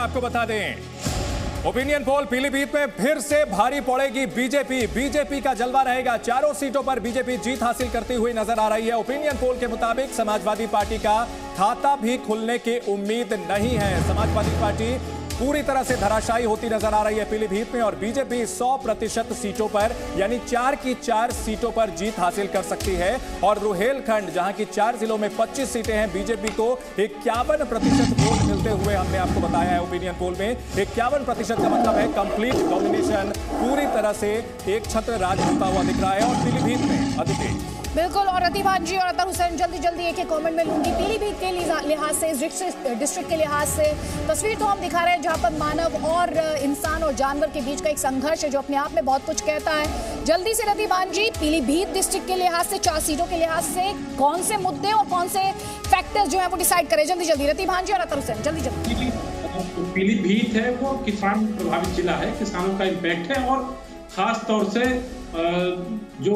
आपको बता दें, ओपिनियन पोल पीलीभीत में फिर से भारी पड़ेगी बीजेपी। बीजेपी का जलवा रहेगा, चारों सीटों पर बीजेपी जीत हासिल करती हुई नजर आ रही है। ओपिनियन पोल के मुताबिक समाजवादी पार्टी का खाता भी खुलने की उम्मीद नहीं है। समाजवादी पार्टी पूरी तरह से धराशायी होती नजर आ रही है पीलीभीत में, और बीजेपी 100% सीटों पर यानी 4 की 4 सीटों पर जीत हासिल कर सकती है। और रुहेलखंड जहां की 4 जिलों में 25 सीटें हैं, बीजेपी को 51% वोट मिलते हुए हमने आपको बताया है ओपिनियन पोल में। 51% का मतलब है कंप्लीट डोमिनेशन, पूरी तरह से एक छत्र राज होता हुआ दिख रहा है। और पीलीभीत में अदिति बिल्कुल, और रतिभान जी और अतर हुसैन जल्दी एक कमेंट में लूंगी। पीलीभीत के लिहाज से, इस डिस्ट्रिक्ट के लिहाज से तस्वीर तो हम दिखा रहे हैं जहां पर मानव और इंसान और जानवर के बीच का एक संघर्ष है जो अपने आप में बहुत कुछ कहता है। जल्दी से रतिभान जी, पीलीभीत डिस्ट्रिक्ट के लिहाज से, 4 सीटों के लिहाज से कौन से मुद्दे और कौन से फैक्टर्स जो है वो डिसाइड करें? जल्दी रतिभान जी और अतर हुसैन जल्दी। पीलीभीत है वो किसान प्रभावित जिला है, किसानों का इम्पैक्ट है, और खास तौर से जो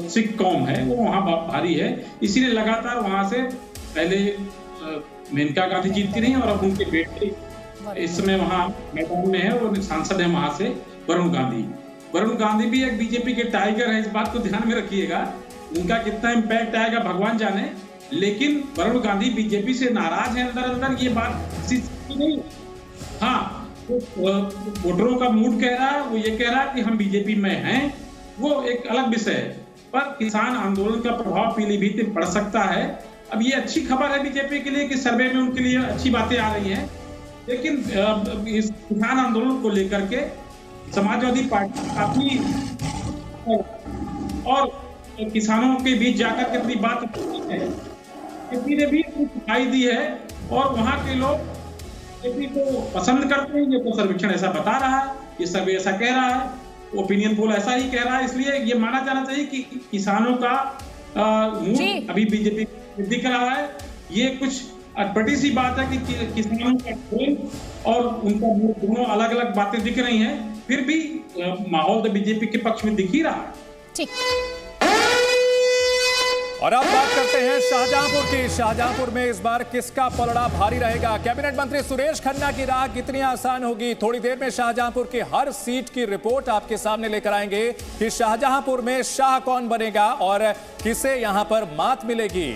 सिख कौम है वो वहाँ भारी है। इसीलिए लगातार वहाँ से पहले मेनका गांधी जीतती रही और अब उनके बेटे इस समय वहाँ मैदान में है और सांसद है वहाँ से वरुण गांधी। वरुण गांधी भी एक बीजेपी के टाइगर है, इस बात को ध्यान में रखिएगा। उनका कितना इम्पैक्ट आएगा भगवान जाने, लेकिन वरुण गांधी बीजेपी से नाराज है अंदर, ये बात नहीं। हाँ, वोटरों का मूड कह रहा है, वो ये कह रहा है कि हम बीजेपी में हैं, वो एक अलग विषय है। पर किसान आंदोलन का प्रभाव पीलीभीत में पड़ सकता है। अब ये अच्छी खबर है बीजेपी के लिए कि सर्वे में उनके लिए अच्छी बातें आ रही हैं, लेकिन इस किसान आंदोलन को लेकर के समाजवादी पार्टी काफी और किसानों के बीच जाकर के अपनी बात है, किसी ने भी दिखाई दी है और वहां के लोग बीजेपी को पसंद करते हैं। ये तो सर्वेक्षण ऐसा बता रहा है, ये सर्वे ऐसा कह रहा है, ओपिनियन पोल ऐसा ही कह रहा है। इसलिए ये माना जाना चाहिए कि किसानों का मूड अभी बीजेपी दिख रहा है। ये कुछ बड़ी सी बात है कि किसानों का ट्रेंड और उनका मूड दोनों अलग अलग बातें दिख रही हैं, फिर भी माहौल तो बीजेपी के पक्ष में दिख ही रहा है। ठीक। और अब बात करते हैं शाहजहांपुर की। शाहजहांपुर में इस बार किसका पलड़ा भारी रहेगा? कैबिनेट मंत्री सुरेश खन्ना की राह कितनी आसान होगी? थोड़ी देर में शाहजहांपुर की हर सीट की रिपोर्ट आपके सामने लेकर आएंगे कि शाहजहांपुर में शाह कौन बनेगा और किसे यहां पर मात मिलेगी।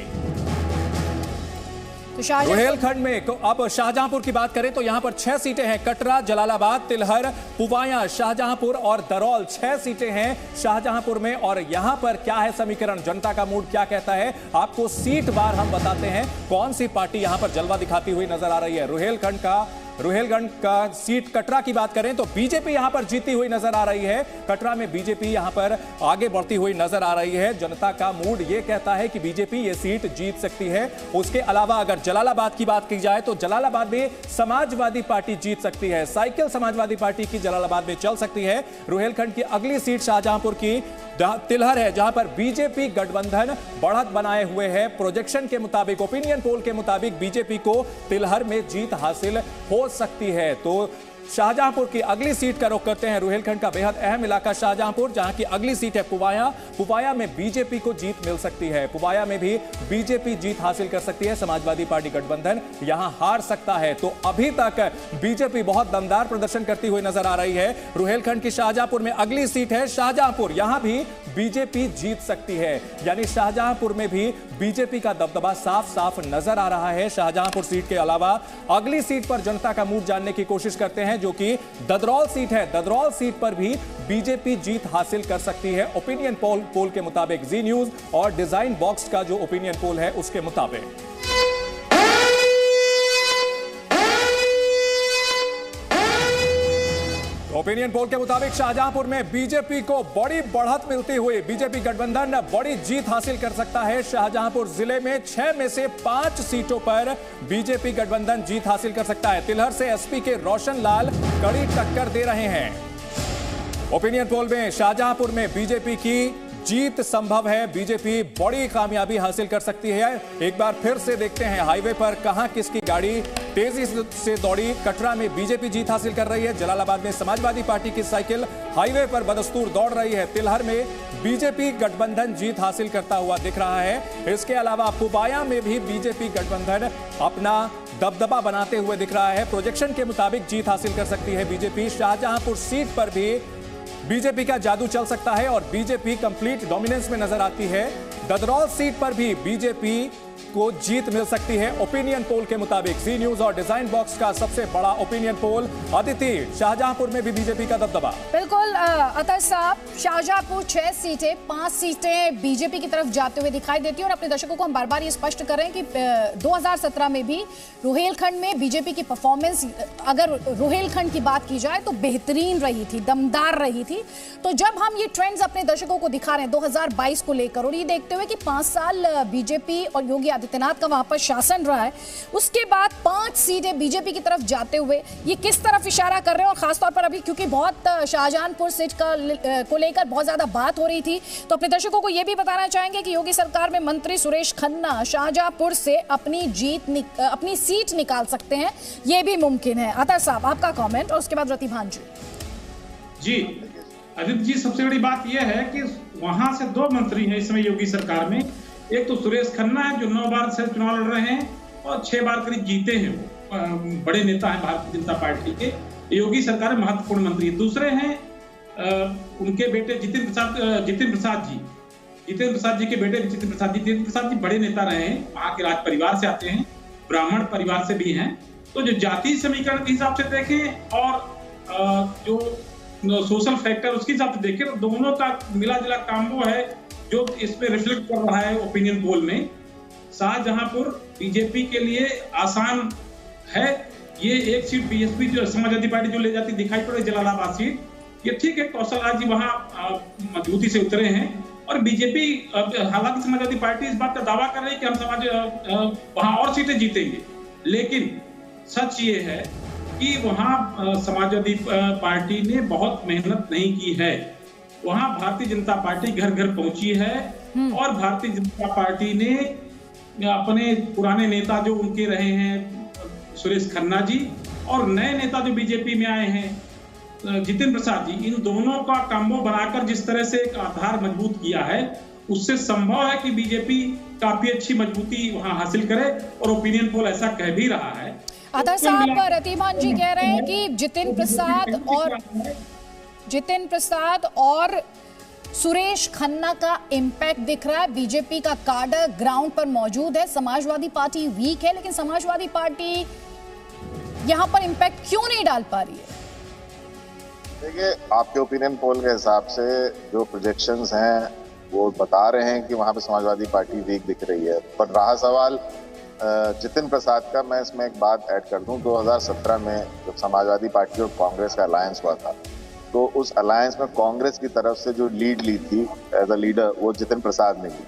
रुहेलखंड में अब शाहजहांपुर की बात करें तो यहां पर 6 सीटें हैं। कटरा, जलालाबाद, तिलहर, पुवाया, शाहजहांपुर और दरौल, 6 सीटें हैं शाहजहांपुर में। और यहां पर क्या है समीकरण, जनता का मूड क्या कहता है, आपको सीट बार हम बताते हैं कौन सी पार्टी यहां पर जलवा दिखाती हुई नजर आ रही है। रुहेलखंड का सीट कटरा की बात करें तो बीजेपी यहां पर जीती हुई नजर आ रही है। कटरा में बीजेपी यहां पर आगे बढ़ती हुई नजर आ रही है। जनता का मूड यह कहता है कि बीजेपी ये सीट जीत सकती है। उसके अलावा अगर जलालाबाद की बात की जाए तो जलालाबाद में समाजवादी पार्टी जीत सकती है। साइकिल समाजवादी पार्टी की जलालाबाद में चल सकती है। रुहेलखंड की अगली सीट शाहजहांपुर की तिलहर है, जहां पर बीजेपी गठबंधन बढ़त बनाए हुए है। प्रोजेक्शन के मुताबिक, ओपिनियन पोल के मुताबिक बीजेपी को तिलहर में जीत हासिल हो सकती है। तो शाहजहांपुर की अगली सीट का रुख करते हैं। रुहेलखंड का बेहद अहम इलाका शाहजहांपुर, जहां की अगली सीट है पुवाया। पुवाया में बीजेपी को जीत मिल सकती है। पुवाया में भी बीजेपी जीत हासिल कर सकती है। समाजवादी पार्टी गठबंधन यहां हार सकता है। तो अभी तक बीजेपी बहुत दमदार प्रदर्शन करती हुई नजर आ रही है। रुहेलखंड की शाहजहांपुर में अगली सीट है शाहजहांपुर, यहां भी बीजेपी जीत सकती है। यानी शाहजहांपुर में भी बीजेपी का दबदबा साफ साफ नजर आ रहा है। शाहजहांपुर सीट के अलावा अगली सीट पर जनता का मूड जानने की कोशिश करते हैं, जो कि ददरौल सीट है। ददरौल सीट पर भी बीजेपी जीत हासिल कर सकती है ओपिनियन पोल के मुताबिक। जी न्यूज और डिजाइन बॉक्स का जो ओपिनियन पोल है उसके मुताबिक। ओपिनियन पोल के मुताबिक शाहजहांपुर में बीजेपी को बड़ी बढ़त मिलती हुई बीजेपी गठबंधन बड़ी जीत हासिल कर सकता है। शाहजहांपुर जिले में 6 में से 5 सीटों पर बीजेपी गठबंधन जीत हासिल कर सकता है। तिलहर से एसपी के रोशन लाल कड़ी टक्कर दे रहे हैं। ओपिनियन पोल में शाहजहांपुर में बीजेपी की जीत संभव है। बीजेपी बड़ी कामयाबी हासिल कर सकती है। एक बार फिर से देखते हैं हाईवे पर कहां किसकी गाड़ी तेजी से दौड़ी। कटरा में बीजेपी जीत हासिल कर रही है। जलालाबाद में समाजवादी पार्टी की साइकिल हाईवे पर बदस्तूर दौड़ रही है। तिलहर में बीजेपी गठबंधन जीत हासिल करता हुआ दिख रहा है। इसके अलावा पुवाया में भी बीजेपी गठबंधन अपना दबदबा बनाते हुए दिख रहा है। प्रोजेक्शन के मुताबिक जीत हासिल कर सकती है बीजेपी। शाहजहांपुर सीट पर भी बीजेपी का जादू चल सकता है और बीजेपी कंप्लीट डोमिनेंस में नजर आती है। ददरौल सीट पर भी बीजेपी को जीत मिल सकती है ओपिनियन पोल के मुताबिक। जी न्यूज और डिजाइन बॉक्स का सबसे बड़ा ओपिनियन पोल। अदिति, शाहजहांपुर में भी बीजेपी का दबदबा। बिल्कुल अतर साहब, शाहजहांपुर 6 सीटें, 5 सीटें बीजेपी की तरफ जाते हुए दिखाई देती है। और अपने दर्शकों को हम बार बार ये स्पष्ट करें कि 2017 में भी रुहेलखंड में बीजेपी की परफॉर्मेंस, अगर रुहेलखंड की बात की जाए तो बेहतरीन रही थी, दमदार रही थी। तो जब हम ये ट्रेंड्स अपने दर्शकों को दिखा रहे हैं 2022 को लेकर, और ये देखते हुए कि 5 साल बीजेपी और योगी आदित्यनाथ का वहां पर शासन रहा है, उसके बाद 5 सीटें बीजेपी की तरफ जाते हुए ये किस तरफ इशारा कर रहे हैं? और खासतौर पर अभी क्योंकि बहुत शाहजहांपुर सीट को लेकर बहुत ज्यादा बात हो रही थी, तो अपने दर्शकों को यह भी बताना चाहेंगे कि योगी सरकार में मंत्री सुरेश खन्ना शाहजहांपुर से अपनी सीट निकाल सकते हैं, यह भी मुमकिन है। अतर साहब, आपका कॉमेंट और उसके बाद रति भांजू। जी आदित्य जी, सबसे बड़ी बात यह है कि वहां से 2 मंत्री हैं इस समय योगी सरकार में। एक तो सुरेश खन्ना है जो 9 बार से चुनाव लड़ रहे हैं और 6 बार करीब जीते हैं। वो बड़े नेता हैं भारतीय जनता पार्टी के, योगी सरकार में महत्वपूर्ण मंत्री है। दूसरे हैं उनके बेटे जितेंद्र प्रसाद जी के बेटे जितेंद्र प्रसाद जी बड़े नेता रहे हैं, वहां के राज परिवार से आते हैं, ब्राह्मण परिवार से भी हैं। तो जो जाति समीकरण के हिसाब से देखें और जो सोशल फैक्टर उसके हिसाब से देखें तो दोनों का मिला जुला काम्बो है जो इसमें रिफ्लेक्ट कर रहा है ओपिनियन पोल में। शाहजहांपुर बीजेपी के लिए आसान है। ये एक सीट बीएसपी जो समाजवादी पार्टी जो ले जाती दिखाई पड़ रही, जलालाबाद सीट, ये ठीक है, कौशल राज जी वहां मजबूती से उतरे हैं। और बीजेपी, हालांकि समाजवादी पार्टी इस बात का दावा कर रही है कि हम वहां और सीटें जीतेंगे, लेकिन सच ये है कि वहां समाजवादी पार्टी ने बहुत मेहनत नहीं की है। वहां भारतीय जनता पार्टी घर घर पहुंची है और भारतीय जनता पार्टी ने अपने पुराने नेता जो उनके रहे हैं सुरेश खन्ना जी और नए नेता जो बीजेपी में आए हैं जितेंद्र प्रसाद जी, इन दोनों का कॉम्बो बनाकर जिस तरह से एक आधार मजबूत किया है, उससे संभव है कि बीजेपी काफी अच्छी मजबूती वहां हासिल करे और ओपिनियन पोल ऐसा कह भी रहा है। अतर साहब, रतिमान जी कह रहे हैं कि जितेंद्र प्रसाद और सुरेश खन्ना का इंपैक्ट दिख रहा है। बीजेपी का कार्डर ग्राउंड पर मौजूद है। समाजवादी पार्टी वीक है, लेकिन समाजवादी पार्टी यहां पर इंपैक्ट क्यों नहीं डाल पा रही है? देखिए, आपके ओपिनियन पोल के हिसाब से जो प्रोजेक्शंस हैं वो बता रहे हैं कि वहां पे समाजवादी पार्टी वीक दिख रही है। पर रहा सवाल जितेंद्र प्रसाद का, मैं इसमें एक बात ऐड कर दूं। 2017 में जब समाजवादी पार्टी और कांग्रेस का अलायंस हुआ था, तो उस अलायंस में कांग्रेस की तरफ से जो लीड ली थी एज अ लीडर, वो जितेंद्र प्रसाद ने ली।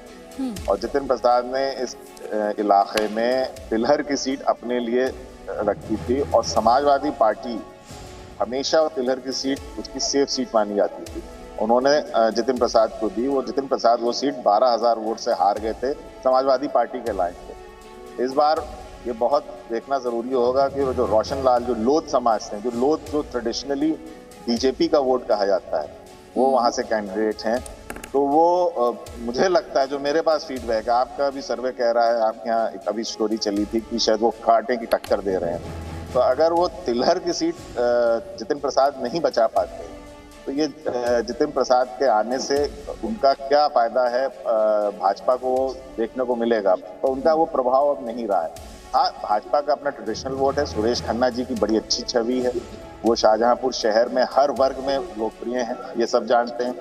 और जितेंद्र प्रसाद ने इस इलाके में तिलहर की सीट अपने लिए रखी थी और समाजवादी पार्टी हमेशा तिलहर की सीट उसकी सेफ सीट मानी जाती थी। उन्होंने जितेंद्र प्रसाद को दी। वो जितेंद्र प्रसाद वो सीट 12,000 वोट से हार गए थे समाजवादी पार्टी के लाइन पे। इस बार ये बहुत देखना जरूरी होगा कि वो जो रोशन लाल, जो लोध समाज से, जो ट्रेडिशनली बीजेपी का वोट कहा जाता है, वो वहां से कैंडिडेट हैं। तो वो मुझे लगता है, जो मेरे पास फीडबैक है, आपका भी सर्वे कह रहा है, आपके यहाँ एक अभी स्टोरी चली थी कि शायद वो कांटे की टक्कर दे रहे हैं। तो अगर वो तिलहर की सीट जितेंद्र प्रसाद नहीं बचा पाते, तो ये जितेंद्र प्रसाद के आने से उनका क्या फायदा है भाजपा को देखने को मिलेगा। तो उनका वो प्रभाव अब नहीं रहा है। हाँ, भाजपा का अपना ट्रेडिशनल वोट है। सुरेश खन्ना जी की बड़ी अच्छी छवि है। वो शाहजहांपुर शहर में हर वर्ग में लोकप्रिय हैं, ये सब जानते हैं।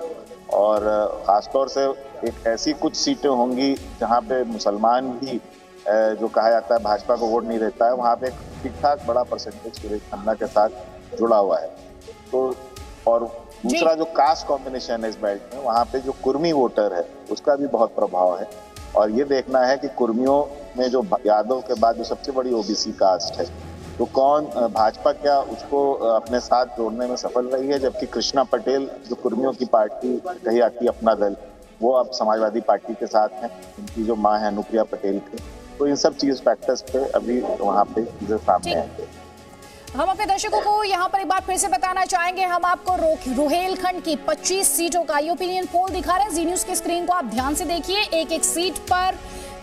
और खासतौर से एक ऐसी कुछ सीटें होंगी जहाँ पे मुसलमान भी, जो कहा जाता है भाजपा को वोट नहीं देता है, वहाँ पे ठीक ठाक बड़ा परसेंटेज सुरेश खन्ना के साथ जुड़ा हुआ है। तो और दूसरा जो कास्ट कॉम्बिनेशन है इस बेल्ट में, वहाँ पे जो कुर्मी वोटर है उसका भी बहुत प्रभाव है। और ये देखना है कि कुर्मियों में जो यादव के बाद जो सबसे बड़ी ओबीसी कास्ट है, तो कौन भाजपा क्या उसको अपने साथ जोड़ने में सफल रही है, जबकि कृष्णा पटेल जो कुर्मियों की पार्टी कही आती है अपना दल, वो अब समाजवादी पार्टी के साथ हैं। उनकी जो मां है अनुप्रिया पटेल थी। तो इन सब चीज फैक्टर्स पे अभी वहाँ पे चीजें सामने आएंगे। हम अपने दर्शकों को यहाँ पर एक बार फिर से बताना चाहेंगे, हम आपको रुहेलखंड की 25 सीटों का ये ओपिनियन पोल दिखा रहे हैं। जी न्यूज की स्क्रीन को आप ध्यान से देखिए। एक एक सीट पर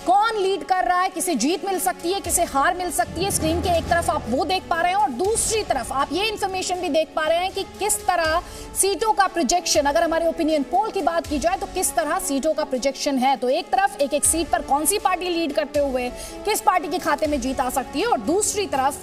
कौन लीड कर रहा है, किसे जीत मिल सकती है, किसे हार मिल सकती है। स्क्रीन के एक तरफ आप वो देख पा रहे हैं और दूसरी तरफ आप ये इंफॉर्मेशन भी देख पा रहे हैं कि किस तरह सीटों का प्रोजेक्शन, अगर हमारे ओपिनियन पोल की बात की जाए तो किस तरह सीटों का प्रोजेक्शन है। तो एक तरफ एक एक सीट पर कौन सी पार्टी लीड करते हुए किस पार्टी के खाते में जीत आ सकती है, और दूसरी तरफ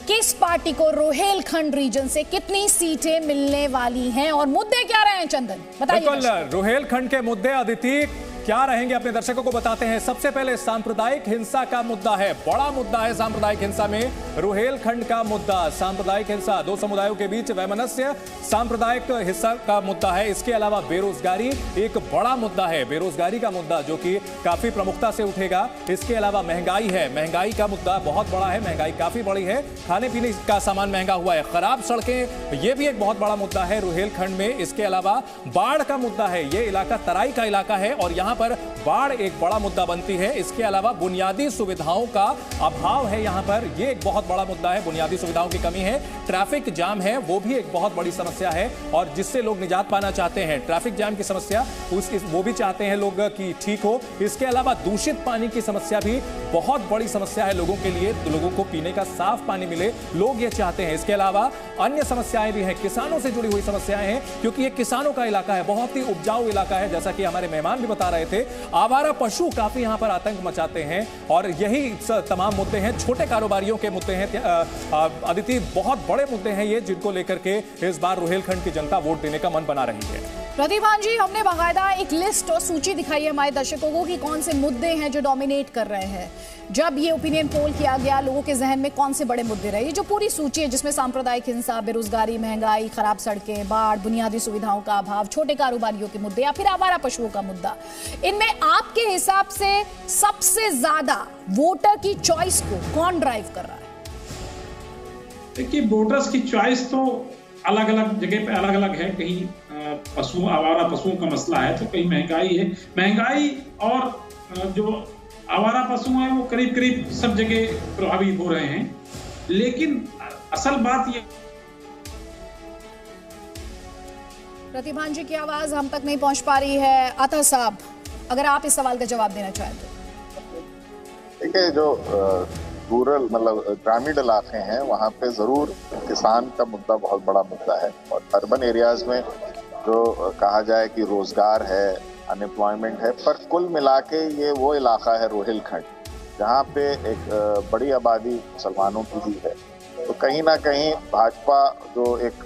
किस पार्टी को रोहेलखंड रीजन से कितनी सीटें मिलने वाली हैं और मुद्दे क्या रहे हैं। चंदन बताइए। बिल्कुल, रोहेलखंड के मुद्दे अदिति क्या रहेंगे अपने दर्शकों को बताते हैं। सबसे पहले सांप्रदायिक हिंसा का मुद्दा है, बड़ा मुद्दा है सांप्रदायिक हिंसा में रोहेलखंड का मुद्दा। सांप्रदायिक हिंसा, दो समुदायों के बीच वैमनस्य, सांप्रदायिक हिंसा का मुद्दा है। इसके अलावा बेरोजगारी एक बड़ा मुद्दा है, बेरोजगारी का मुद्दा जो कि काफी प्रमुखता से उठेगा। इसके अलावा महंगाई है, महंगाई का मुद्दा बहुत बड़ा है, महंगाई काफी बड़ी है, खाने पीने का सामान महंगा हुआ है। खराब सड़कें, ये भी एक बहुत बड़ा मुद्दा है रोहेलखंड में। इसके अलावा बाढ़ का मुद्दा है, ये इलाका तराई का इलाका है और यहाँ पर बाढ़ एक बड़ा मुद्दा बनती है। इसके अलावा बुनियादी सुविधाओं का अभाव है, यहाँ पर ये एक बहुत बड़ा मुद्दा है, बुनियादी सुविधाओं की कमी है। ट्रैफिक जाम है, वो भी एक बहुत बड़ी समस्या है और जिससे लोग निजात पाना चाहते हैं। ट्रैफिक जाम की समस्या वो भी चाहते हैं लोग कि ठीक हो। इसके अलावा दूषित पानी की समस्या भी बहुत बड़ी समस्या है लोगों के लिए, तो लोगों को पीने का साफ पानी मिले, लोग ये चाहते हैं। इसके अलावा अन्य समस्याएं भी हैं, किसानों से जुड़ी हुई समस्याएं हैं क्योंकि ये किसानों का इलाका है, बहुत ही उपजाऊ इलाका है, जैसा कि हमारे मेहमान भी बता रहे थे। आवारा पशु काफी यहां पर आतंक मचाते हैं और यही तमाम मुद्दे हैं। छोटे कारोबारियों के मुद्दे हैं अदिति, बहुत बड़े मुद्दे हैं ये, जिनको लेकर के इस बार रोहेलखंड की जनता वोट देने का मन बना रही है। प्रतिभान जी, हमने बाकायदा एक लिस्ट और सूची दिखाई है हमारे दर्शकों को कि कौन से मुद्दे हैं जो डोमिनेट कर रहे हैं। जब ये ओपिनियन पोल किया गया, लोगों के जहन में कौन से बड़े मुद्दे रहे, ये जो पूरी सूची है जिसमें सांप्रदायिक हिंसा, बेरोजगारी, महंगाई, खराब सड़कें, बाढ़, बुनियादी सुविधाओं का अभाव, छोटे कारोबारियों के मुद्दे या फिर आवारा पशुओं का मुद्दा, इनमें आपके हिसाब से सबसे ज्यादा वोटर की चॉइस को कौन ड्राइव कर रहा है? देखिए, वोटर्स की चॉइस तो अलग अलग जगह पे अलग अलग है। कहीं आवारा पशुओं का मसला है तो कहीं महंगाई है। महंगाई और जो आवारा पशु हैं वो करीब करीब सब जगह प्रभावित हो रहे हैं, लेकिन असल बात ये। प्रतिभान जी की आवाज हम तक नहीं पहुंच पा रही है। अतः साहब, अगर आप इस सवाल का जवाब देना चाहें तो। देखिए, जो रूरल मतलब ग्रामीण इलाके हैं वहाँ पे जरूर किसान का मुद्दा बहुत बड़ा मुद्दा है, और अर्बन एरियाज में जो कहा जाए कि रोजगार है, अनएम्प्लॉयमेंट है, पर कुल मिला के ये वो इलाका है रोहिलखंड जहाँ पे एक बड़ी आबादी मुसलमानों की भी है। तो कहीं ना कहीं भाजपा जो एक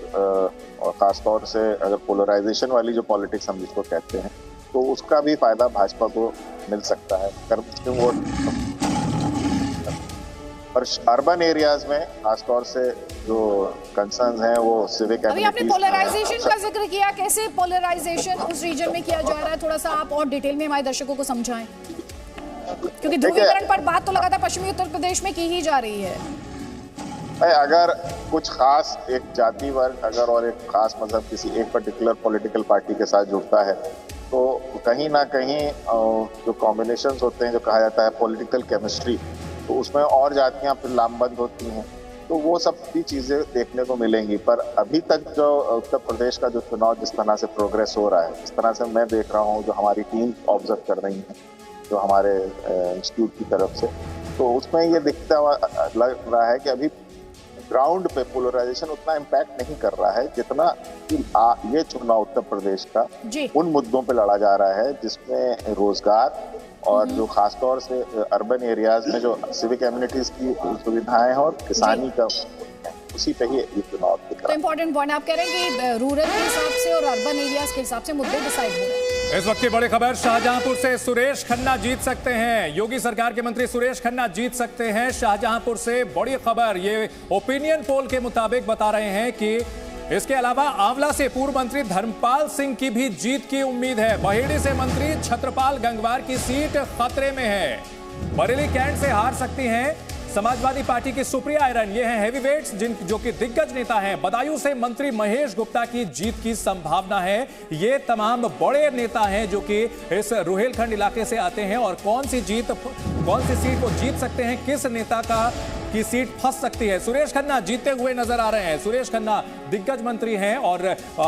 खासतौर से अगर पोलराइजेशन वाली जो पॉलिटिक्स हम जिसको कहते हैं, तो उसका भी फायदा भाजपा को मिल सकता है। मुस्लिम वोट और अर्बन एरियाज में खासतौर से जो कंसर्न्स हैं वो सिविक अभी आपने पोलराइजेशन का जिक्र किया, कैसे पोलराइजेशन उस रीजन में किया जा रहा है, थोड़ा सा आप और डिटेल में हमारे दर्शकों को समझाएं, क्योंकि ध्रुवीकरण पर बात तो लगातार पश्चिमी उत्तर प्रदेश में की ही जा रही है। अगर कुछ खास एक जाति वर्ग अगर और एक खास मजहब किसी एक पर्टिकुलर पॉलिटिकल पार्टी के साथ जुड़ता है तो कहीं ना कहीं जो कॉम्बिनेशंस होते हैं, जो कहा जाता है पॉलिटिकल केमिस्ट्री, तो उसमें और जातियां फिर लामबंद होती हैं, तो वो सब भी चीज़ें देखने को मिलेंगी। पर अभी तक जो उत्तर प्रदेश का जो चुनाव जिस तरह से प्रोग्रेस हो रहा है, जिस तरह से मैं देख रहा हूँ, जो हमारी टीम ऑब्जर्व कर रही है, जो हमारे इंस्टीट्यूट की तरफ से, तो उसमें ये दिखता हुआ लग रहा है कि अभी ग्राउंड पे पोलराइजेशन उतना इम्पैक्ट नहीं कर रहा है जितना कि ये चुनाव उत्तर प्रदेश का उन मुद्दों पे लड़ा जा रहा है जिसमें रोजगार और जो खासतौर से अर्बन एरियाज में जो सिविक कम्युनिटीज की सुविधाएं हैं और किसानी का, उसी पे ही ये चुनाव दिख रहा है। तो इम्पोर्टेंट पॉइंट आप कह रहे हैं कि रूरल के हिसाब से और अर्बन एरियाज के हिसाब से मुद्दे डिसाइड हो रहे हैं। इस वक्त की बड़ी खबर, शाहजहांपुर से सुरेश खन्ना जीत सकते हैं। योगी सरकार के मंत्री सुरेश खन्ना जीत सकते हैं शाहजहांपुर से। बड़ी खबर, ये ओपिनियन पोल के मुताबिक बता रहे हैं कि इसके अलावा आंवला से पूर्व मंत्री धर्मपाल सिंह की भी जीत की उम्मीद है। बहेड़ी से मंत्री छत्रपाल गंगवार की सीट खतरे में है। बरेली कैंट से हार सकती हैं समाजवादी पार्टी की सुप्रिया आयरन, ये हैं हेवीवेट्स जो कि दिग्गज नेता हैं। बदायूं से मंत्री महेश गुप्ता की जीत की संभावना है। ये तमाम बड़े नेता हैं जो कि इस रोहेलखंड इलाके से आते हैं, और कौन सी सीट को जीत सकते हैं, किस नेता का की सीट फंस सकती है। सुरेश खन्ना जीतते हुए नजर आ रहे हैं। सुरेश खन्ना दिग्गज मंत्री हैं और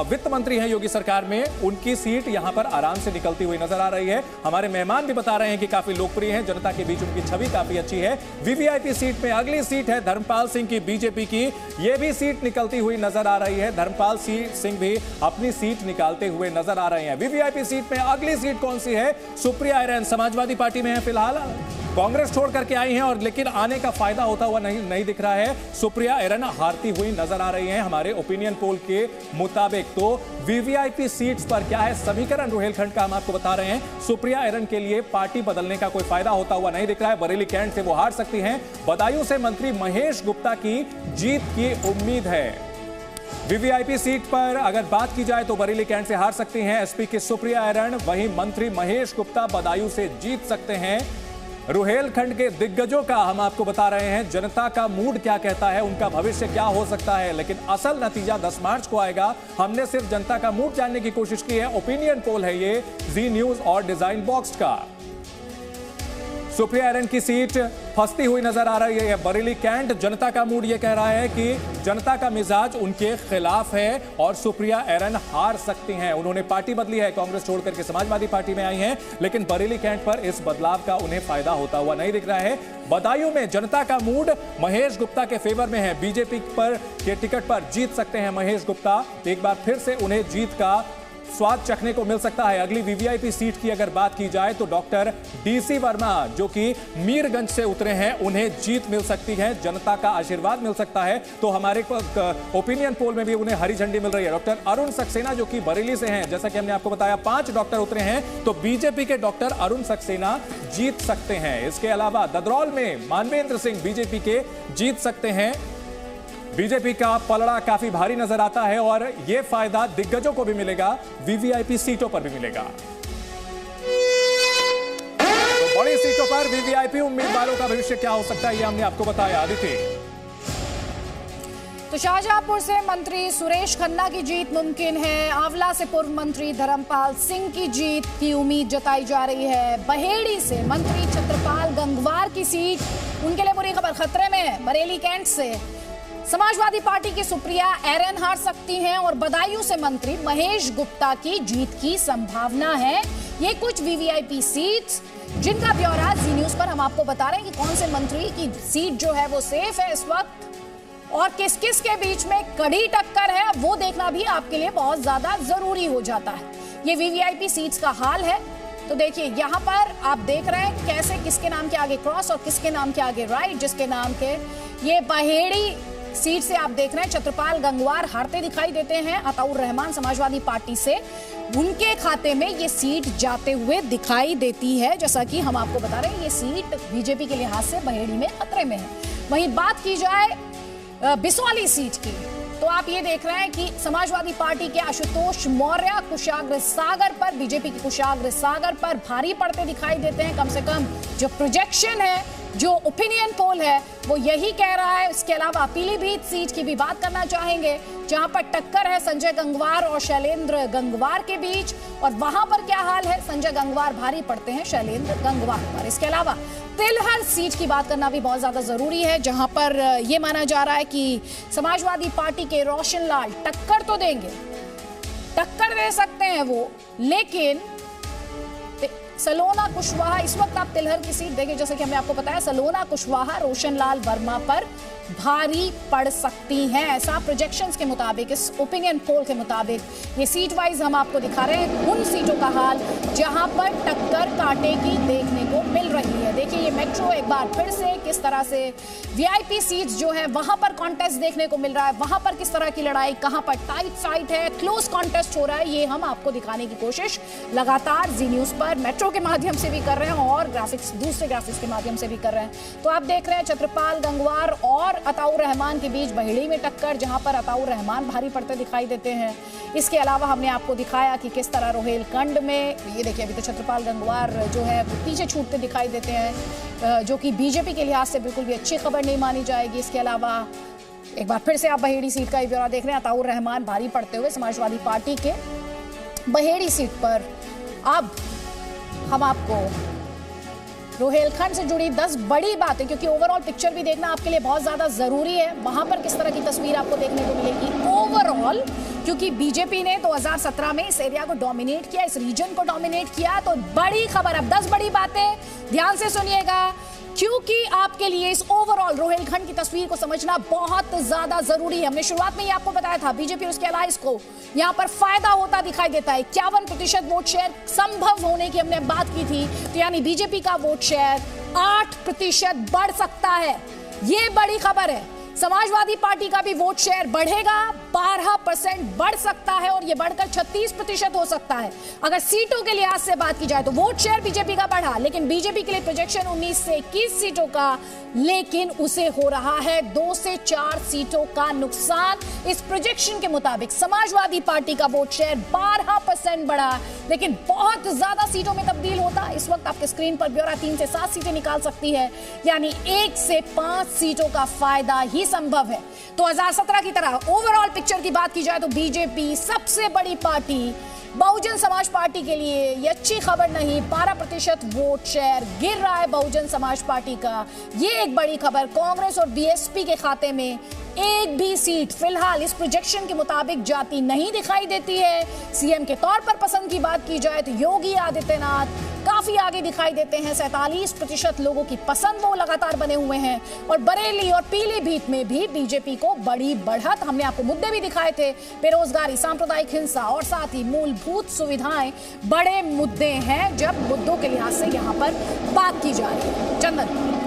वित्त मंत्री हैं योगी सरकार में, उनकी सीट यहां पर आराम से निकलती हुई नजर आ रही है। हमारे मेहमान भी बता रहे हैं कि काफी लोकप्रिय हैं, जनता के बीच उनकी छवि काफी अच्छी है। वीवीआईपी सीट में अगली सीट है धर्मपाल सिंह की, बीजेपी की, यह भी सीट निकलती हुई नजर आ रही है। धर्मपाल सिंह भी अपनी सीट निकालते हुए नजर आ रहे हैं। वीवीआईपी सीट में अगली सीट कौन सी है? सुप्रिया ऐरन समाजवादी पार्टी में है फिलहाल, कांग्रेस छोड़ करके आई हैं और लेकिन आने का फायदा होता हुआ नहीं दिख रहा है। सुप्रिया ऐरन हारती हुई नजर आ रही हैं हमारे ओपिनियन पोल के मुताबिक। तो वीवीआईपी सीट्स पर क्या है समीकरण रुहेलखंड का, हम आपको बता रहे हैं। सुप्रिया ऐरन के लिए पार्टी बदलने का कोई फायदा होता हुआ नहीं दिख रहा है। बरेली कैंट से वो हार सकती हैं। बदायूं से मंत्री महेश गुप्ता की जीत की उम्मीद है। वीवीआईपी सीट पर अगर बात की जाए तो बरेली कैंट से हार सकती हैं एसपी की सुप्रिया ऐरन, वहीं मंत्री महेश गुप्ता बदायूं से जीत सकते हैं। रुहेलखंड के दिग्गजों का हम आपको बता रहे हैं, जनता का मूड क्या कहता है, उनका भविष्य क्या हो सकता है, लेकिन असल नतीजा 10 मार्च को आएगा। हमने सिर्फ जनता का मूड जानने की कोशिश की है। ओपिनियन पोल है ये जी न्यूज और डिजाइन बॉक्स का। सुप्रिया ऐरन की सीट फंसती हुई नजर आ रही है। बरेली कैंट जनता का मूड यह कह रहा है कि जनता का मिजाज उनके खिलाफ है और सुप्रिया ऐरन हार सकती हैं। उन्होंने पार्टी बदली है, कांग्रेस छोड़कर के समाजवादी पार्टी में आई हैं, लेकिन बरेली कैंट पर इस बदलाव का उन्हें फायदा होता हुआ नहीं दिख रहा है। बदायूं में जनता का मूड महेश गुप्ता के फेवर में है। बीजेपी पर के टिकट पर जीत सकते हैं महेश गुप्ता। एक बार फिर से उन्हें जीत का स्वाद चखने को मिल सकता है। अगली वीवीआईपी सीट की अगर बात की जाए तो डॉक्टर डीसी वर्मा जो कि मीरगंज से उतरे हैं, उन्हें जीत मिल सकती है, जनता का आशीर्वाद मिल सकता है। तो हमारे ओपिनियन पोल में भी उन्हें हरी झंडी मिल रही है। डॉक्टर अरुण सक्सेना जो कि बरेली से हैं, जैसा कि हमने आपको बताया 5 डॉक्टर उतरे हैं, तो बीजेपी के डॉक्टर अरुण सक्सेना जीत सकते हैं। इसके अलावा ददरौल में मानवेंद्र सिंह बीजेपी के जीत सकते हैं। बीजेपी का पलड़ा काफी भारी नजर आता है और यह फायदा दिग्गजों को भी मिलेगा, वीवीआईपी सीटों पर भी मिलेगा। तो बड़ी सीटों पर वीवीआईपी उम्मीदवारों का भविष्य क्या हो सकता है, यह हमने आपको बताया। आदित्य, तो शाहजहांपुर से मंत्री सुरेश खन्ना की जीत मुमकिन है। आंवला से पूर्व मंत्री धर्मपाल सिंह की जीत की उम्मीद जताई जा रही है। बहेड़ी से मंत्री छत्रपाल गंगवार की सीट, उनके लिए बुरी खबर, खतरे में है। बरेली कैंट से समाजवादी पार्टी की सुप्रिया ऐरन हार सकती हैं और बदायूं से मंत्री महेश गुप्ता की जीत की संभावना है। ये कुछ वीवीआईपी सीट्स जिनका ब्यौरा जी न्यूज पर हम आपको बता रहे हैं कि कौन से मंत्री की सीट जो है वो सेफ है इस वक्त और किस किस के बीच में कड़ी टक्कर है, वो देखना भी आपके लिए बहुत ज्यादा जरूरी हो जाता है। ये वीवीआईपी सीट्स का हाल है। तो देखिए यहाँ पर आप देख रहे हैं कैसे किसके नाम के आगे क्रॉस और किसके नाम के आगे राइट, जिसके नाम के ये बहेड़ी सीट से आप देख रहे हैं छत्रपाल गंगवार हारते दिखाई देते हैं। अताउर रहमान समाजवादी पार्टी से, उनके खाते में ये सीट जाते हुए दिखाई देती है। जैसा कि हम आपको बता रहे हैं ये सीट बीजेपी के लिहाज से बहेड़ी में खतरे में है। वहीं बात की जाए बिसौली सीट की, तो आप ये देख रहे हैं कि समाजवादी पार्टी के आशुतोष मौर्य कुशाग्र सागर पर, बीजेपी के कुशाग्र सागर पर भारी पड़ते दिखाई देते हैं। कम से कम जो प्रोजेक्शन है, जो ओपिनियन पोल है, वो यही कह रहा है। इसके अलावा पीलीभीत सीट की भी बात करना चाहेंगे, जहां पर टक्कर है संजय गंगवार और शैलेंद्र गंगवार के बीच, और वहां पर क्या हाल है, संजय गंगवार भारी पड़ते हैं शैलेंद्र गंगवार पर। इसके अलावा तिलहर सीट की बात करना भी बहुत ज्यादा जरूरी है, जहां पर यह माना जा रहा है कि समाजवादी पार्टी के रोशन लाल टक्कर तो देंगे, टक्कर दे सकते हैं वो, लेकिन सलोना कुशवाहा, इस वक्त आप तिलहर की सीट देखिए, जैसे कि हमने आपको बताया, सलोना कुशवाहा रोशन लाल वर्मा पर भारी पड़ सकती हैं, ऐसा प्रोजेक्शंस के मुताबिक, इस ओपिनियन पोल के मुताबिक। ये सीट वाइज हम आपको दिखा रहे हैं उन सीटों का हाल जहां पर टक्कर कांटे की देखने को मिल रही है। देखिए ये मेट्रो एक बार फिर से किस तरह से वीआईपी सीट्स जो है वहां पर कॉन्टेस्ट देखने को मिल रहा है, वहां पर किस तरह की लड़ाई, कहां पर टाइट फाइट है, क्लोज कॉन्टेस्ट हो रहा है, ये हम आपको दिखाने की कोशिश लगातार जी न्यूज पर मेट्रो के माध्यम से भी कर रहे हैं और ग्राफिक्स, दूसरे ग्राफिक्स के माध्यम से भी कर रहे हैं। तो आप देख रहे हैं छत्रपाल गंगवार और अताउर रहमान के बीच बहेड़ी में टक्कर, जहां पर अताउर रहमान भारी पड़ते दिखाई देते हैं। इसके अलावा हमने आपको दिखाया कि किस तरह रोहेलखंड में, ये देखिए अभी तो छत्रपाल गंगवार जो है पीछे छूटते दिखाई देते हैं, जो कि बीजेपी के लिहाज से बिल्कुल भी अच्छी खबर नहीं मानी जाएगी। इसके अलावा एक बार फिर से आप बहेड़ी सीट का ब्यौरा देख रहे हैं, अताउर रहमान भारी पड़ते हुए समाजवादी पार्टी के बहेड़ी सीट पर। अब हम आपको रोहेलखंड से जुड़ी 10 बड़ी बातें, क्योंकि ओवरऑल पिक्चर भी देखना आपके लिए बहुत ज्यादा जरूरी है। वहां पर किस तरह की तस्वीर आपको देखने को मिलेगी ओवरऑल, क्योंकि बीजेपी ने 2017 में इस एरिया को डोमिनेट किया, इस रीजन को डोमिनेट किया। तो बड़ी खबर, अब 10 बड़ी बातें, ध्यान से सुनिएगा, क्योंकि आपके लिए इस ओवरऑल रोहेलखंड की तस्वीर को समझना बहुत ज्यादा जरूरी है। हमने शुरुआत में ही आपको बताया था बीजेपी और उसके अलायंस को यहां पर फायदा होता दिखाई देता है। 51% वोट शेयर संभव होने की हमने बात की थी, तो यानी बीजेपी का वोट शेयर 8% बढ़ सकता है। यह बड़ी खबर है। समाजवादी पार्टी का भी वोट शेयर बढ़ेगा, 12% बढ़ सकता है और यह बढ़कर 36% हो सकता है। अगर सीटों के लिहाज से बात की जाए तो वोट शेयर बीजेपी का बढ़ा, लेकिन बीजेपी के लिए प्रोजेक्शन 19 से 21 सीटों का, लेकिन उसे हो रहा है 2 से 4 सीटों का नुकसान। इस प्रोजेक्शन के मुताबिक समाजवादी पार्टी का वोट शेयर 12% बढ़ा, लेकिन बहुत ज्यादा सीटों में तब्दील होता। इस वक्त आपके स्क्रीन पर ब्यूरो 3 से 7 सीटें निकाल सकती है, यानी 1 से 5 सीटों का फायदा ही संभव है। 2017 की तरह ओवरऑल पिक्चर की बात की जाए तो बीजेपी सबसे बड़ी पार्टी, बहुजन समाज पार्टी के लिए ये अच्छी खबर नहीं। 12% वोट शेयर गिर रहा है बहुजन समाज पार्टी का, ये एक बड़ी खबर। कांग्रेस और बीएसपी के खाते में एक भी सीट फिलहाल इस प्रोजेक्शन के मुताबिक जाती नहीं दिखाई देती है। सीएम के तौर पर पसंद की बात की जाए तो योगी आदित्यनाथ काफी आगे दिखाई देते हैं। 47% लोगों की पसंद वो लगातार बने हुए हैं। और बरेली और पीलीभीत में भी बीजेपी को बड़ी बढ़त, हमने आपको मुद्दे भी दिखाए थे, बेरोजगारी, सांप्रदायिक हिंसा और साथ ही मूलभूत सुविधाएं बड़े मुद्दे हैं जब मुद्दों के लिहाज से यहाँ पर बात की जा रही है। चंदन।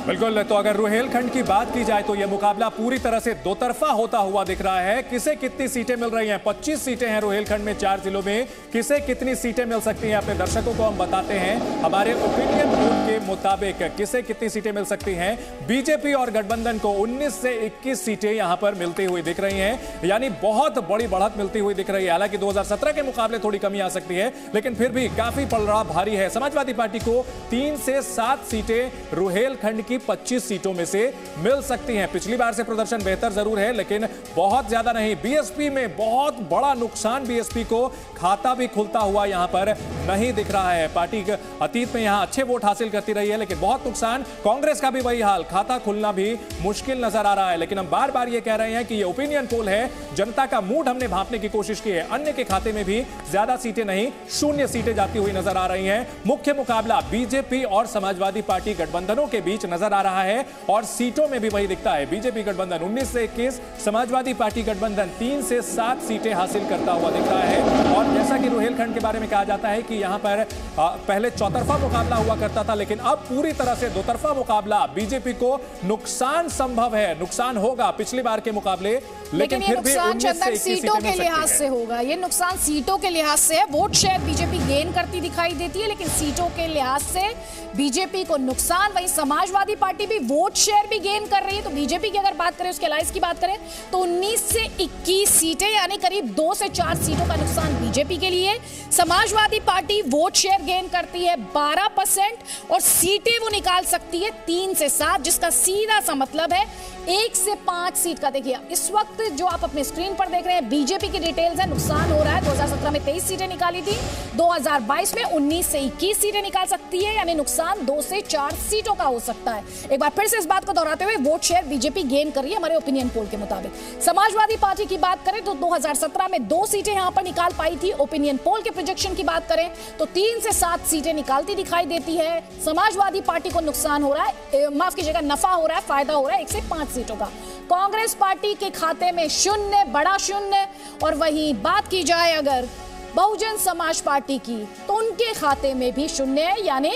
बिल्कुल, तो अगर रोहेलखंड की बात की जाए तो यह मुकाबला पूरी तरह से दो तरफा होता हुआ दिख रहा है। किसे कितनी सीटें मिल रही हैं? 25 सीटें हैं रोहेलखंड में 4 जिलों में। किसे कितनी सीटें मिल सकती हैं अपने दर्शकों को हम बताते हैं। हमारे ओपिनियन पोल के मुताबिक किसे कितनी सीटें मिल सकती हैं? बीजेपी और गठबंधन को 19 से 21 सीटें यहां पर मिलती हुई दिख रही हैं, यानी बहुत बड़ी बढ़त मिलती हुई दिख रही है। हालांकि 2017 के मुकाबले थोड़ी कमी आ सकती है, लेकिन फिर भी काफी पलड़ा भारी है। समाजवादी पार्टी को 3 से 7 सीटें रोहेलखंड की 25 सीटों में से मिल सकती हैं। पिछली बार से प्रदर्शन बेहतर जरूर है, लेकिन बहुत ज्यादा नहीं। बीएसपी में बहुत बड़ा नुकसान, बीएसपी को खाता भी खुलता हुआ यहां पर नहीं दिख रहा है। पार्टी अतीत में यहां अच्छे वोट हासिल करती रही है, लेकिन बहुत नुकसान। कांग्रेस का भी वही हाल, खाता खुलना भी मुश्किल नजर आ रहा है। लेकिन हम बार बार यह कह रहे हैं कि यह ओपिनियन पोल है, जनता का मूड हमने भांपने की कोशिश की है। अन्य के खाते में भी ज्यादा सीटें नहीं, 0 सीटें जाती हुई नजर आ रही हैं। मुख्य मुकाबला बीजेपी और समाजवादी पार्टी गठबंधनों के बीच नजर आ रहा है और सीटों में भी वही दिखता है। बीजेपी गठबंधन 19 से 21, समाजवादी पार्टी गठबंधन 3 से 7 सीटें हासिल करता हुआ दिख रहा है। और जैसा कि रोहेलखंड के बारे में कहा जाता है कि यहां पर पहले चौतरफा मुकाबला हुआ करता था, लेकिन अब पूरी तरह से दोतरफा मुकाबला। बीजेपी को नुकसान संभव है, नुकसान होगा पिछली बार के मुकाबले, लेकिन फिर भी 19 से 21 सीटों के लिहाज से होगा। ये नुकसान सीटों के लिहाज से है। वोट शेयर बीजेपी गेन करती दिखाई देती है, लेकिन सीटों के लिहाज से बीजेपी को नुकसान। वहीं समाजवादी पार्टी भी वोट शेयर भी गेन कर रही है। तो बीजेपी की अगर बात करें, उसके अलायंस की बात करें, तो 19 से 21 सीटें, यानी करीब 2 से 4 सीटों का नुकसान बीजेपी के लिए। Samajwadi party vote share gain करती है 12% और सीटें वो निकाल सकती है 3 से 7, जिसका सीधा सा मतलब है 1 से 5 सीट का। देखिए इस वक्त जो आप अपने स्क्रीन पर देख रहे हैं बीजेपी की डिटेल्स है। नुकसान हो रहा है, 2017 में 23 सीटें निकाली थी, 2022 में 19 से 21 सीटें निकाल सकती है, यानी नुकसान 2 से 4 सीटों का हो सकता है। एक बार फिर से इस बात को दोहराते हुए, वोट शेयर बीजेपी गेन कर रही है हमारे ओपिनियन पोल के मुताबिक। समाजवादी पार्टी की बात करें तो 2017 में 2 सीटें यहां पर निकाल पाई थी। ओपिनियन पोल के प्रोजेक्शन की बात करें तो 3 से 7 सीटें निकालती दिखाई देती है। समाजवादी पार्टी को नुकसान हो रहा है, माफ कीजिएगा, नफा हो रहा है, फायदा हो रहा है 1 से 5 सीटों का। कांग्रेस पार्टी के खाते में 0, बड़ा 0। और वहीं बात की जाए अगर बहुजन समाज पार्टी की, तो उनके खाते में भी 0 है, यानी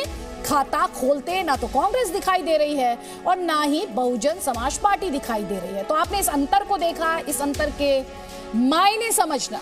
खाता खोलते ना तो कांग्रेस दिखाई दे रही है और ना ही बहुजन समाज पार्टी दिखाई दे रही है। तो आपने इस अंतर को देखा, इस अंतर के मायने समझना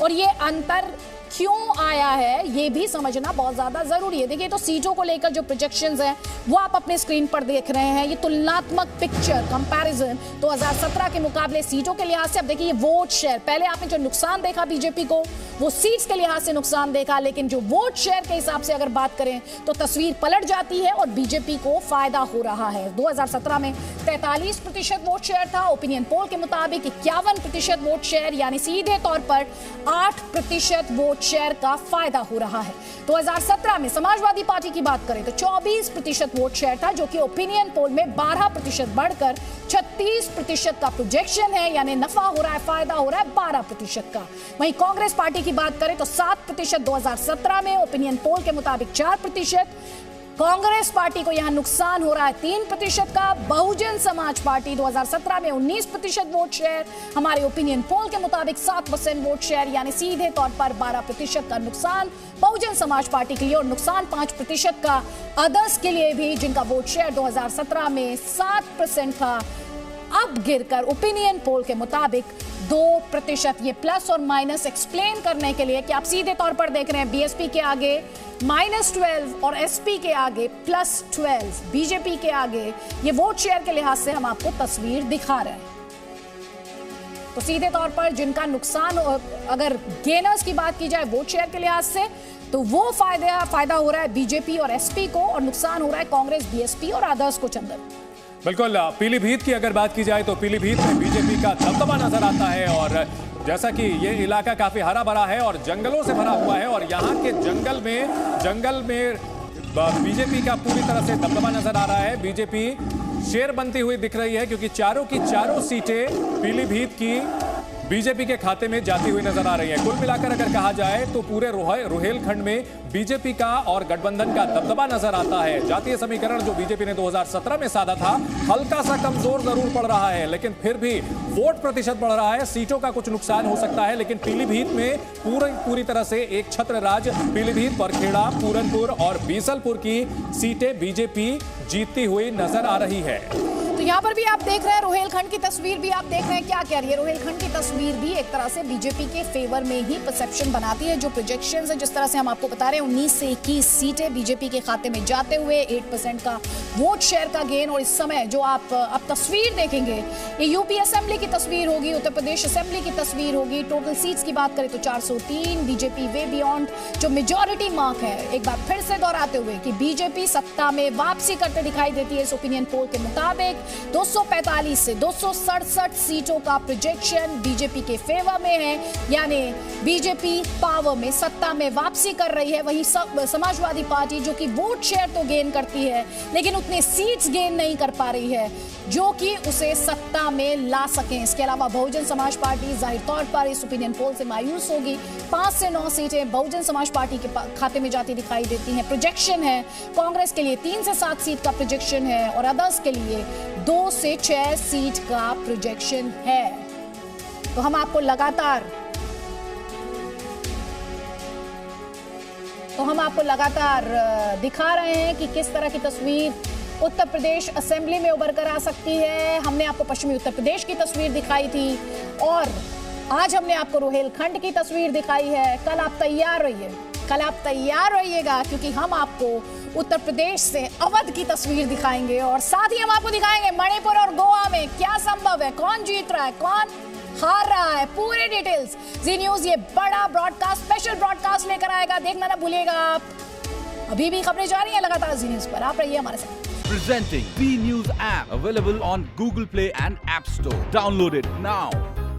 और ये अंतर क्यों आया है ये भी समझना बहुत ज्यादा जरूरी है। देखिए तो सीटों को लेकर जो प्रोजेक्शंस हैं वो आप अपने स्क्रीन पर देख रहे हैं। ये तुलनात्मक पिक्चर, कंपैरिजन 2017 के मुकाबले सीटों के लिहाज से। अब देखिए वोट शेयर, पहले आपने जो नुकसान देखा बीजेपी को वो सीट्स के लिहाज से नुकसान देखा, लेकिन जो वोट शेयर के हिसाब से अगर बात करें तो तस्वीर पलट जाती है और बीजेपी को फायदा हो रहा है। 2017 में 43% वोट शेयर था, ओपिनियन पोल के मुताबिक 51% वोट शेयर, यानी सीधे तौर पर 8% वोट वोट शेयर का फायदा हो रहा है। 2017 में समाजवादी पार्टी की बात करें तो 24% वोट शेयर था, जो कि ओपिनियन पोल में 12% बढ़कर 36% का प्रोजेक्शन है, यानी नफा हो रहा है, फायदा हो रहा है 12% का। वहीं कांग्रेस पार्टी की बात करें तो 7% 2017 में, ओपिनियन पोल के मुताबिक 4%। कांग्रेस पार्टी को यहां नुकसान हो रहा है 3% का। बहुजन समाज पार्टी 2017 में 19% वोट शेयर, हमारे ओपिनियन पोल के मुताबिक 7% वोट शेयर, यानी सीधे तौर पर 12% का नुकसान बहुजन समाज पार्टी के लिए और नुकसान 5% का अदर्स के लिए भी, जिनका वोट शेयर 2017 में 7% था, अब गिरकर ओपिनियन पोल के मुताबिक 2%। ये प्लस और माइनस एक्सप्लेन करने के लिए कि आप सीधे तौर पर देख रहे हैं बीएसपी के आगे -12 और एसपी के आगे +12, बीजेपी के आगे, ये वोट शेयर के लिहाज से हम आपको तस्वीर दिखा रहे हैं। तो सीधे तौर पर जिनका नुकसान, अगर गेनर्स की बात की जाए वोट शेयर के लिहाज से, तो वो फायदा हो रहा है बीजेपी और एसपी को, और नुकसान हो रहा है कांग्रेस, बीएसपी और अदर्स को। चंदन, बिल्कुल, पीलीभीत की अगर बात की जाए तो पीलीभीत में बीजेपी का दबदबा नजर आता है, और जैसा कि ये इलाका काफी हरा भरा है और जंगलों से भरा हुआ है, और यहाँ के जंगल में बीजेपी का पूरी तरह से दबदबा नजर आ रहा है। बीजेपी शेर बनती हुई दिख रही है, क्योंकि चारों की चारों सीटें पीलीभीत की बीजेपी के खाते में जाती हुई नजर आ रही है। कुल मिलाकर अगर कहा जाए तो पूरे रोहेलखंड में बीजेपी का और गठबंधन का दबदबा नजर आता है। जातीय समीकरण जो बीजेपी ने 2017 में साधा था, हल्का सा कमजोर जरूर पड़ रहा है, लेकिन फिर भी वोट प्रतिशत बढ़ रहा है। सीटों का कुछ नुकसान हो सकता है, लेकिन पीलीभीत में पूरी तरह से एक छत्र राज पीलीभीत, बरखेड़ा, पूरनपुर और बीसलपुर की सीटें बीजेपी जीतती हुई नजर आ रही है। तो यहाँ पर भी आप देख रहे हैं रोहेलखंड की तस्वीर भी आप देख रहे हैं, क्या कह रही है रोहेलखंड की तस्वीर भी एक तरह से बीजेपी के फेवर में ही परसेप्शन बनाती है। जो प्रोजेक्शंस है, जिस तरह से हम आपको बता रहे हैं, 19 से 21 सीटें बीजेपी के खाते में जाते हुए 8% का वोट शेयर का गेन। और इस समय जो आप अब तस्वीर देखेंगे, ये यूपी असेंबली की तस्वीर होगी, उत्तर प्रदेश असेंबली की तस्वीर होगी। टोटल सीट्स की बात करें तो 403, बीजेपी वे बियॉन्ड जो मेजॉरिटी मार्क है, एक बार फिर से दोहराते हुए कि बीजेपी सत्ता में वापसी करते दिखाई देती है। इस ओपिनियन पोल के मुताबिक 245 से 267 सीटों का प्रोजेक्शन बीजेपी के फेवर में है, यानी बीजेपी पावर में, सत्ता में वापसी कर रही है। वहीं समाजवादी पार्टी जो कि वोट शेयर तो गेन करती है, लेकिन उतने सीट्स गेन नहीं कर पा रही है जो कि उसे सत्ता में ला सकें। इसके अलावा बहुजन समाज पार्टी जाहिर तौर पर इस ओपिनियन पोल से मायूस होगी। 5 से 9 सीटें बहुजन समाज पार्टी के खाते में जाती दिखाई देती हैं, प्रोजेक्शन है। कांग्रेस के लिए 3 से 7 सीट का प्रोजेक्शन है, और अदर्स के लिए 2 से 6 सीट का प्रोजेक्शन है। तो हम आपको लगातार दिखा रहे हैं कि किस तरह की तस्वीर उत्तर प्रदेश असेंबली में उभर कर आ सकती है। हमने आपको पश्चिमी उत्तर प्रदेश की तस्वीर दिखाई थी, और आज हमने आपको रोहेलखंड की तस्वीर दिखाई है। कल आप तैयार रहिएगा, क्योंकि हम आपको उत्तर प्रदेश से अवध की तस्वीर दिखाएंगे, और साथ ही हम आपको दिखाएंगे मणिपुर और गोवा में क्या संभव है, कौन जीत रहा है, कौन हार रहा है। पूरे डिटेल्स जी न्यूज ये बड़ा ब्रॉडकास्ट, स्पेशल ब्रॉडकास्ट लेकर आएगा, देखना ना भूलिएगा आप। अभी भी खबरें जारी हैं लगातार जी न्यूज पर, आप रहिए हमारे साथ। Presenting V News app available on Google Play and App Store. Download it now.